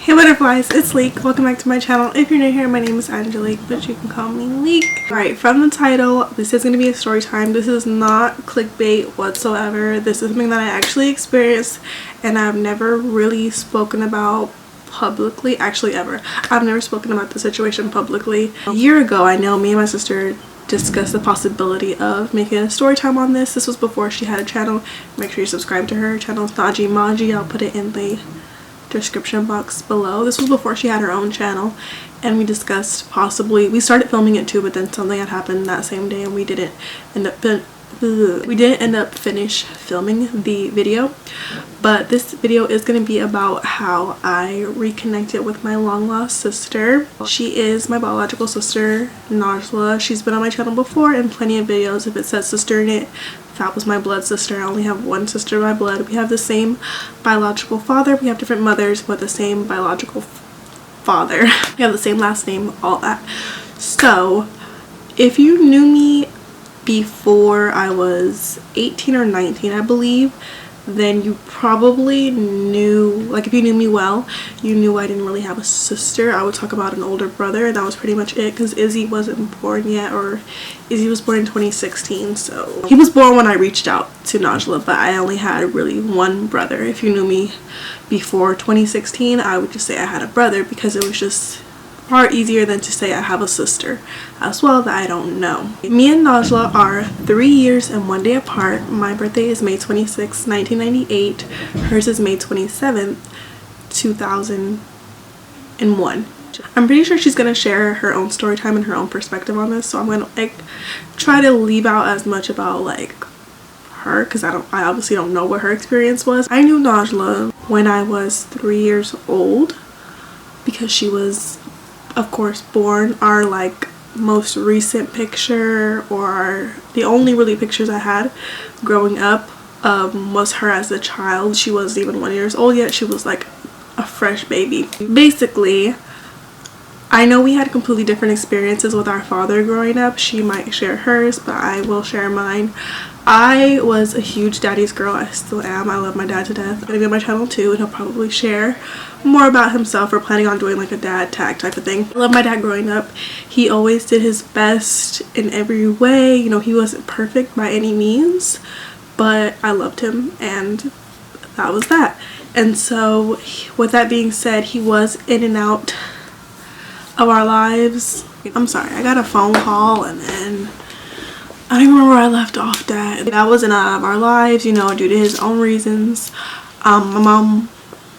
Hey butterflies, it's Leek. Welcome back to my channel. If you're new here, my name is Angelic, but you can call me Leek. Alright, from the title, this is going to be a story time. This is not clickbait whatsoever. This is something that I actually experienced and I've never really spoken about publicly. Actually, ever. I've never spoken about the situation publicly. A year ago, I know me and my sister discussed the possibility of making a story time on this. This was before she had a channel. Make sure you subscribe to her channel. It's Naji Maji. I'll put it in the description box below. This was before she had her own channel, and we discussed possibly, we started filming it too, but then something had happened that same day and we didn't end up finish filming the video. But this video is going to be about how I reconnected with my long lost sister. She is my biological sister, Najla. She's been on my channel before in plenty of videos. If it says sister in it, that was my blood sister. I only have one sister by blood. We have the same biological father. We have different mothers but the same biological father. We have the same last name, all that. So if you knew me before I was 18 or 19, I believe, then you probably knew, like if you knew me well, you knew I didn't really have a sister. I would talk about an older brother and that was pretty much it, because Izzy wasn't born yet, or Izzy was born in 2016, so he was born when I reached out to Najla, but I only had really one brother. If you knew me before 2016, I would just say I had a brother, because it was just far easier than to say I have a sister as well that I don't know. Me and Najla are 3 years and 1 day apart. My birthday is May 26, 1998. Hers is May 27th, 2001. I'm pretty sure she's gonna share her own story time and her own perspective on this, so I'm gonna like try to leave out as much about like her, because I obviously don't know what her experience was. I knew Najla when I was 3 years old because she was, of course, born. Our like most recent picture, or the only really pictures I had growing up, was her as a child. She wasn't even 1 year old yet. She was like a fresh baby. Basically, I know we had completely different experiences with our father growing up. She might share hers, but I will share mine. I was a huge daddy's girl. I still am. I love my dad to death. I'm gonna be on my channel too, and he'll probably share more about himself. We're planning on doing like a dad tag type of thing. I love my dad growing up. He always did his best in every way. You know, he wasn't perfect by any means, but I loved him, and that was that. And so with that being said, he was in and out of our lives. I'm sorry, I got a phone call and then I don't even remember where I left off at. That wasn't out of our lives, you know, due to his own reasons. My mom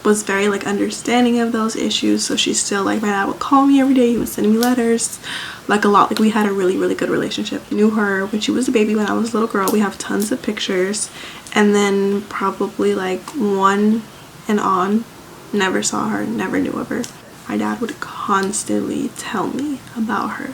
was very like understanding of those issues, so she's still like, my dad would call me every day, he would send me letters, like a lot. Like we had a really good relationship. I knew her when she was a baby, when I was a little girl. We have tons of pictures, and then probably like one and on, never saw her, never knew of her. My dad would constantly tell me about her,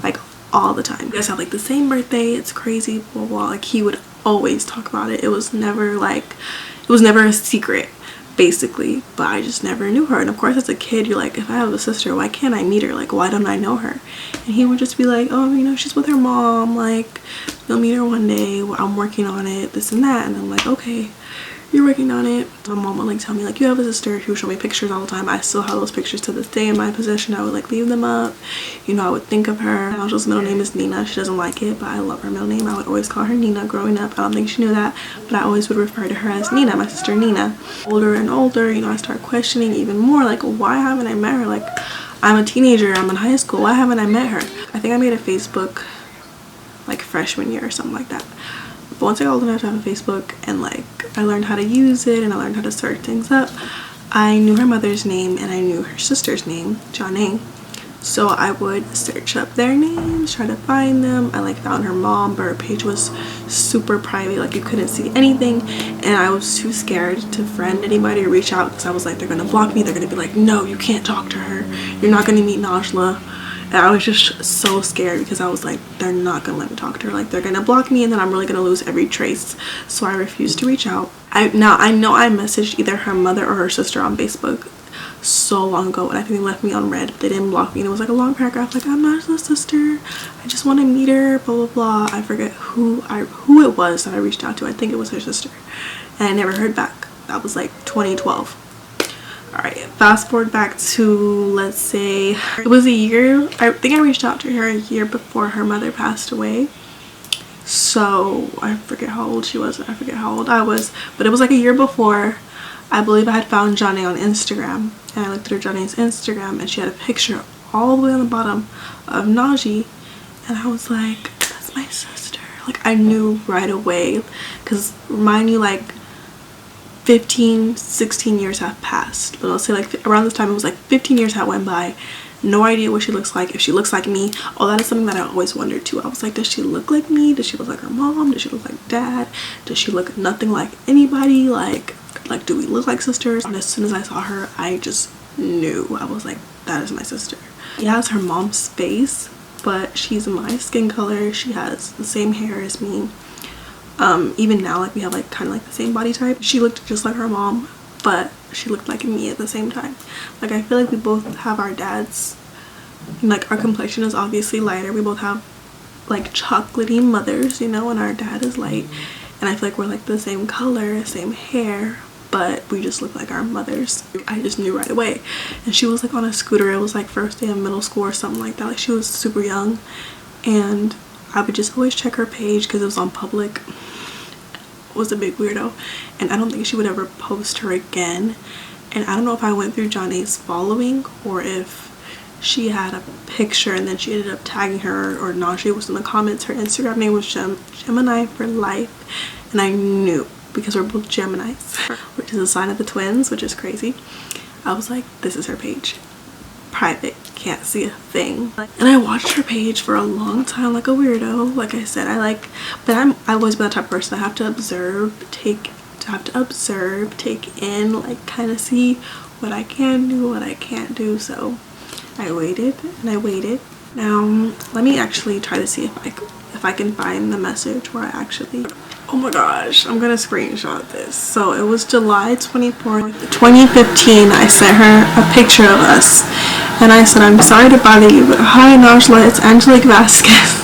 like all the time. You guys have like the same birthday, it's crazy, blah blah. Like he would always talk about it. It was never like, it was never a secret basically, but I just never knew her. And of course as a kid you're like, if I have a sister, why can't I meet her? Like why don't I know her? And he would just be like, oh, you know, she's with her mom, like you'll meet her one day, I'm working on it, this and that. And I'm like, okay, you're working on it. My mom would like tell me like, you have a sister. She would show me pictures all the time. I still have those pictures to this day in my possession. I would like leave them up, you know. I would think of her. Najal's middle name is Nina. She doesn't like it, but I love her middle name. I would always call her Nina growing up. I don't think she knew that, but I always would refer to her as Nina, my sister Nina. Older and older, you know, I start questioning even more, like why haven't I met her? Like I'm a teenager, I'm in high school, why haven't I met her? I think I made a Facebook like freshman year or something like that. But once I got old enough to have a Facebook and like I learned how to use it and I learned how to search things up, I knew her mother's name and I knew her sister's name, Janae. So I would search up their names, try to find them. I like found her mom, but her page was super private, like you couldn't see anything, and I was too scared to friend anybody or reach out because I was like, they're gonna block me, they're gonna be like, no, you can't talk to her, you're not gonna meet Najla. And I was just so scared because I was like, they're not gonna let me talk to her, like they're gonna block me and then I'm really gonna lose every trace. So I refused to reach out. I know I messaged either her mother or her sister on Facebook so long ago, and I think they left me on red, but they didn't block me, and it was like a long paragraph like, I'm Najla's sister, I just want to meet her, blah blah blah. I forget who it was that I reached out to. I think it was her sister, and I never heard back. That was like 2012. Alright, fast forward back to, let's say, it was a year. I think I reached out to her a year before her mother passed away. So I forget how old she was. I forget how old I was. But it was like a year before. I believe I had found Johnny on Instagram. And I looked through Johnny's Instagram and she had a picture all the way on the bottom of Najee. And I was like, that's my sister. Like, I knew right away. Because remind you, like, 16 years have passed. But let's say like around this time it was like 15 years had went by. No idea what she looks like, if she looks like me. Oh, that is something that I always wondered too. I was like, does she look like me? Does she look like her mom? Does she look like dad? Does she look nothing like anybody? Like do we look like sisters? And as soon as I saw her, I just knew. I was like, that is my sister. She has her mom's face, but she's my skin color. She has the same hair as me. Even now, like, we have like kind of like the same body type. She looked just like her mom, but she looked like me at the same time. Like, I feel like we both have our dads, and like our complexion is obviously lighter. We both have like chocolatey mothers, you know, and our dad is light. And I feel like we're like the same color, same hair, but we just look like our mothers. I just knew right away. And she was like on a scooter. It was like first day of middle school or something like that. Like, she was super young, and I would just always check her page because it was on public. Was a big weirdo, and I don't think she would ever post her again. And I don't know if I went through Johnny's following or if she had a picture and then she ended up tagging her, or Najee was in the comments. Her Instagram name was Gemini for life, and I knew because we're both Geminis, which is a sign of the twins, which is crazy. I was like, this is her page. Private, can't see a thing. And I watched her page for a long time like a weirdo. Like I said, I've always been the type of person I have to observe, take in, like kind of see what I can do, what I can't do. So I waited and I waited. Now let me actually try to see if I can find the message where I actually, oh my gosh, I'm gonna screenshot this. So it was July 24th, 2015. I sent her a picture of us, and I said, I'm sorry to bother you, but hi Najla, it's Angelic Vasquez.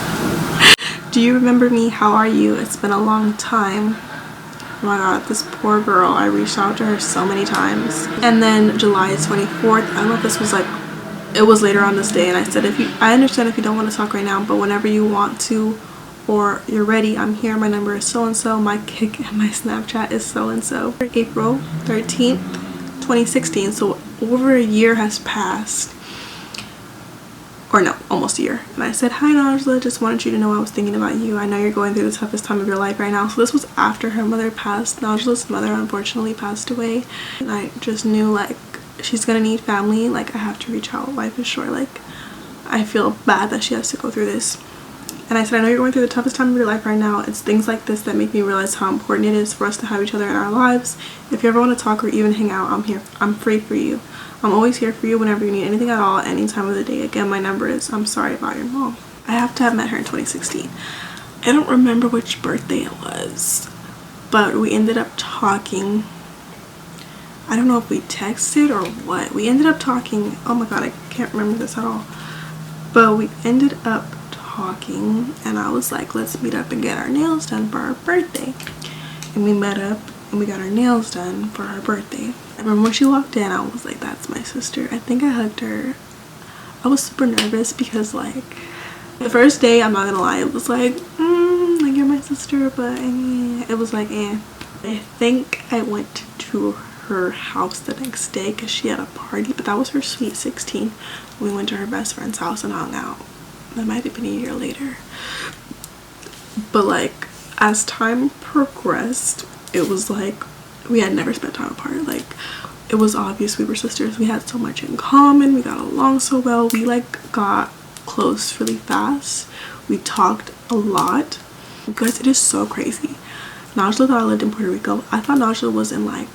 Do you remember me? How are you? It's been a long time. Oh my god, this poor girl. I reached out to her so many times. And then July 24th, I don't know if this was like, it was later on this day, and I said, I understand if you don't want to talk right now, but whenever you want to or you're ready, I'm here. My number is so and so. My Kik and my Snapchat is so and so. April 13th, 2016. So over a year has passed. Or no, almost a year. And I said, hi Najla, just wanted you to know I was thinking about you. I know you're going through the toughest time of your life right now. So this was after her mother passed. Najla's mother unfortunately passed away. And I just knew, like, she's gonna need family. Like, I have to reach out. Life is short. Like, I feel bad that she has to go through this. And I said, I know you're going through the toughest time of your life right now. It's things like this that make me realize how important it is for us to have each other in our lives. If you ever want to talk or even hang out, I'm here. I'm free for you. I'm always here for you whenever you need anything at all, any time of the day. Again, my number is, I'm sorry about your mom. I have to have met her in 2016. I don't remember which birthday it was, but we ended up talking. I don't know if we texted or what. We ended up talking. Oh my god, I can't remember this at all. But we ended up talking, and I was like, let's meet up and get our nails done for our birthday. And we met up and we got our nails done for her birthday. I remember when she walked in, I was like, that's my sister. I think I hugged her. I was super nervous because, like, the first day, I'm not gonna lie, it was like, like, you're my sister, but it was like, I think I went to her house the next day because she had a party, but that was her sweet 16. We went to her best friend's house and hung out. That might have been a year later. But, like, as time progressed, it was like we had never spent time apart. Like, it was obvious we were sisters. We had so much in common. We got along so well. We, like, got close really fast. We talked a lot. Guys, it is so crazy. Najla thought I lived in Puerto Rico. I thought Najla was in, like,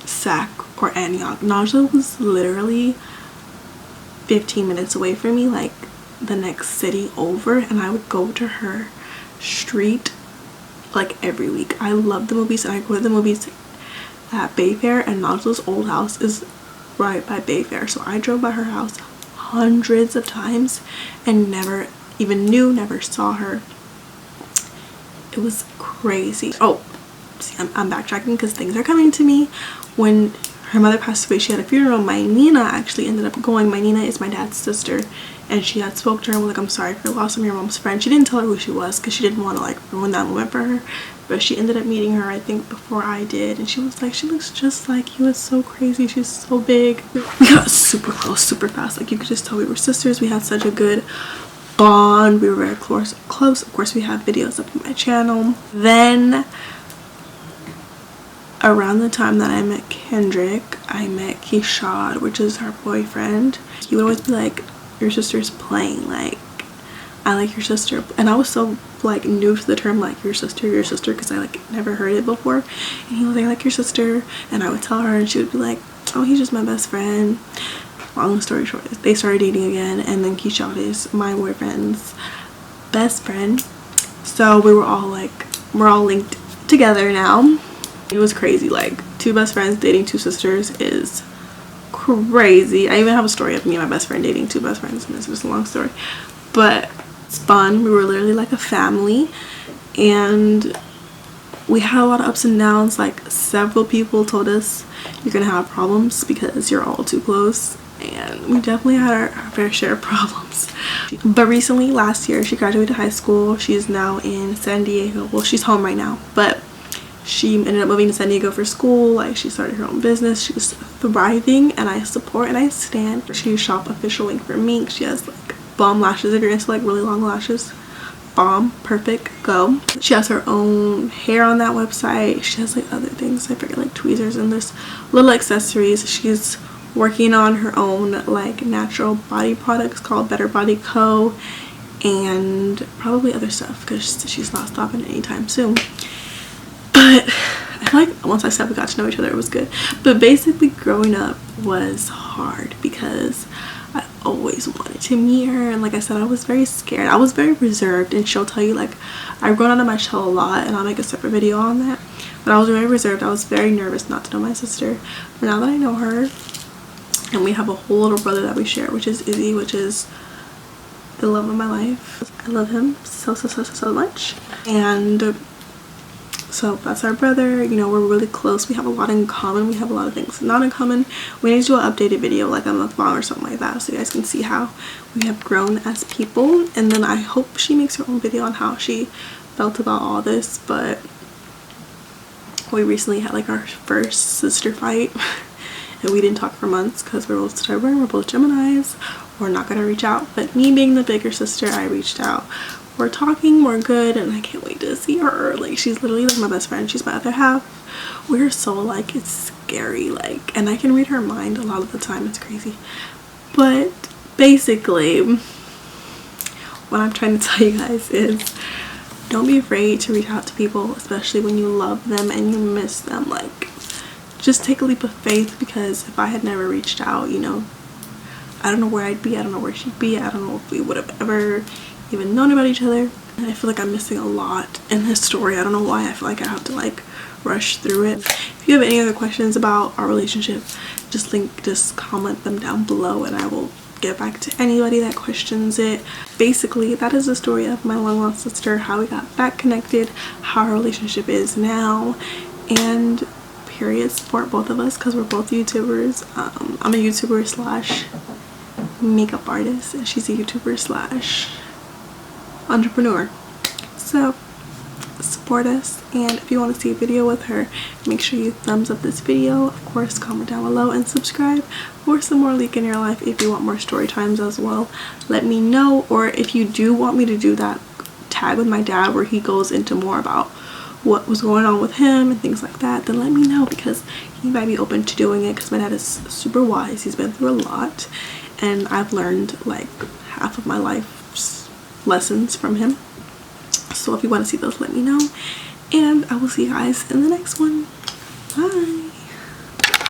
Sac or Antioch. Najla was literally 15 minutes away from me, like the next city over, and I would go to her street like every week. I love the movies, and I go to the movies at Bayfair, and Najla's old house is right by Bayfair, so I drove by her house hundreds of times and never even never saw her. It was crazy. Oh, see, I'm backtracking because things are coming to me. When her mother passed away. She had a funeral. My Nina actually ended up going. My Nina is my dad's sister, and she had spoke to her and was like, I'm sorry for the loss of your mom's friend. She didn't tell her who she was because she didn't want to like ruin that moment for her, but she ended up meeting her, I think, before I did, and she was like, she looks just like you. It's so crazy. She's so big. We got super close super fast. Like, you could just tell we were sisters. We had such a good bond. We were very close. Of course, we have videos up on my channel. Then around the time that I met Kendrick, I met Keshad, which is her boyfriend. He would always be like, your sister's playing, like, I like your sister. And I was so like new to the term like your sister, because I like never heard it before. And he was like, I like your sister, and I would tell her and she would be like, oh, he's just my best friend. Long story short, they started dating again, and then Keshad is my boyfriend's best friend. So we're all linked together now. It was crazy. Like, 2 best friends dating 2 sisters is crazy. I even have a story of me and my best friend dating 2 best friends, and it's just a long story, but it's fun. We were literally like a family, and we had a lot of ups and downs. Like, several people told us you're gonna have problems because you're all too close, and we definitely had our fair share of problems. But recently, last year, she graduated high school. She's now in San Diego. Well, she's home right now, but she ended up moving to San Diego for school. Like, she started her own business. She was thriving, and I support and I stand. She shop official link for Mink. She has like bomb lashes. If you're into like really long lashes, bomb, perfect, go. She has her own hair on that website. She has like other things, I forget, like tweezers and this little accessories. She's working on her own like natural body products called Better Body Co, and probably other stuff because she's not stopping anytime soon. But I feel like once I said we got to know each other, it was good. But basically, growing up was hard because I always wanted to meet her, and like I said, I was very scared. I was very reserved, and she'll tell you, like, I've grown out of my shell a lot, and I'll make a separate video on that. But I was very reserved. I was very nervous not to know my sister. But now that I know her, and we have a whole little brother that we share, which is Izzy, which is the love of my life. I love him so much. And so that's our brother. You know, we're really close. We have a lot in common. We have a lot of things not in common. We need to do an updated video like a month long or something like that, so you guys can see how we have grown as people. And then I hope she makes her own video on how she felt about all this. But we recently had like our first sister fight, and we didn't talk for months because we're both stubborn. We're both Geminis. We're not gonna reach out. But me being the bigger sister, I reached out. We're talking, we're good, and I can't wait to see her. Like, she's literally like my best friend. She's my other half. We're so like, it's scary, like, and I can read her mind a lot of the time. It's crazy. But basically, what I'm trying to tell you guys is, don't be afraid to reach out to people, especially when you love them and you miss them. Like, just take a leap of faith, because if I had never reached out, you know, I don't know where I'd be. I don't know where she'd be. I don't know if we would have ever even known about each other. And I feel like I'm missing a lot in this story. I don't know why. I feel like I have to like rush through it. If you have any other questions about our relationship, just comment them down below, and I will get back to anybody that questions it. Basically, that is the story of my long lost sister, how we got back connected, how our relationship is now, and period. Support both of us because we're both YouTubers. I'm a YouTuber slash makeup artist, and she's a YouTuber slash entrepreneur. So support us, and if you want to see a video with her, make sure you thumbs up this video. Of course, comment down below and subscribe for some more Leak in Your Life. If you want more story times as well, let me know. Or if you do want me to do that tag with my dad where he goes into more about what was going on with him and things like that, then let me know, because he might be open to doing it, because my dad is super wise. He's been through a lot, and I've learned like half of my life's lessons from him. So if you want to see those, let me know, and I will see you guys in the next one. Bye.